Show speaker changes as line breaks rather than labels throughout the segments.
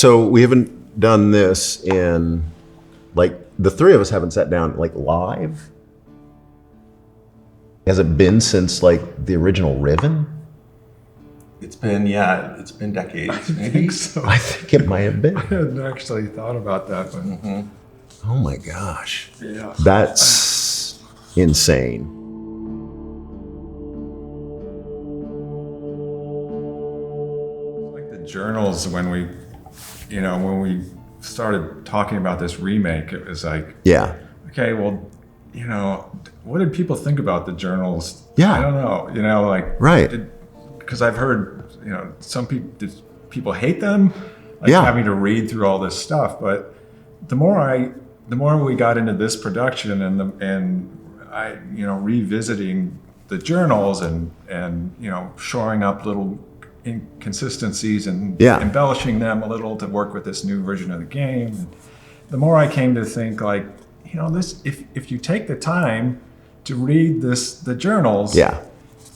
So we haven't done this in, like, the three of us haven't sat down, like, live. Has it been since, like, the original Riven?
It's been decades.
I think so.
I think it might have been.
I hadn't actually thought about that, but
Oh my gosh.
yeah.
That's insane.
Like the journals, when we started talking about this remake, it was like,
Yeah.
okay, well, what did people think about the journals?
Yeah.
I don't know,
Right.
Because I've heard, some people, did people hate them? Like
Yeah.
having to read through all this stuff. But the more we got into this production and I revisiting the journals and shoring up little inconsistencies and
Yeah.
embellishing them a little to work with this new version of the game. And the more I came to think, like, this, if you take the time to read the journals,
Yeah.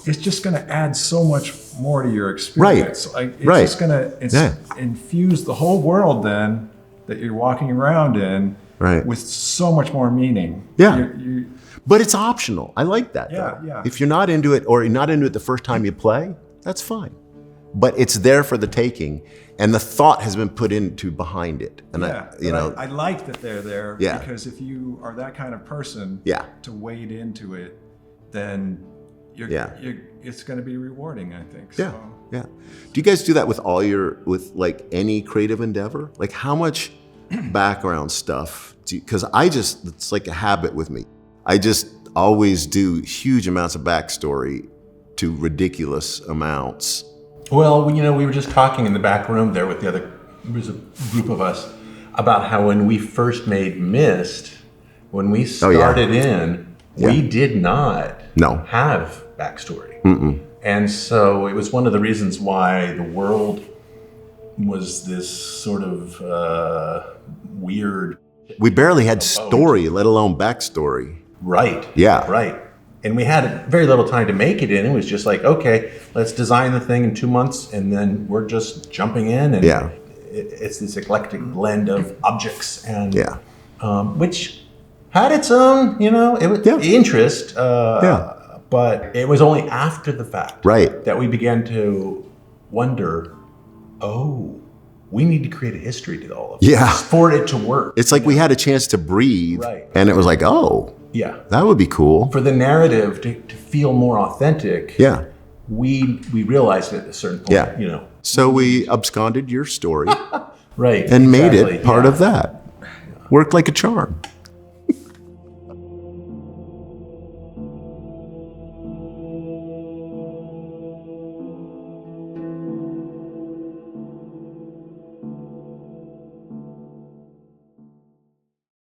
it's just going to add so much more to your experience.
Right.
Like, it's
Right.
just going to infuse the whole world then that you're walking around in
Right.
with so much more meaning.
Yeah.
You,
But it's optional. I like that.
Yeah,
though.
yeah.
If you're not into it, or you're not into it the first time you play, that's fine. But it's there for the taking, and the thought has been put into behind it. And
I like that they're there,
Yeah.
because if you are that kind of person
Yeah.
to wade into it, then it's going to be rewarding, I think.
Yeah,
So,
yeah. Do you guys do that with with like any creative endeavor? Like how much background stuff? Because it's like a habit with me. I just always do huge amounts of backstory to ridiculous amounts.
Well, we were just talking in the back room there with there was a group of us about how when we first made Myst, when we started we did not have backstory.
Mm-mm.
And so it was one of the reasons why the world was this sort of weird.
We barely had story, let alone backstory.
Right.
Yeah.
Right. And we had very little time to make it in. It was just like, okay, let's design the thing in 2 months, and then we're just jumping in. And it's this eclectic blend of objects, and which had its own, interest. But it was only after the fact that we began to wonder, we need to create a history to all of this for it to work.
It's like we had a chance to breathe, and it was like, that would be cool.
For the narrative to feel more authentic, we realized it at a certain point,
So we absconded your story
and
made it part of that. Worked like a charm.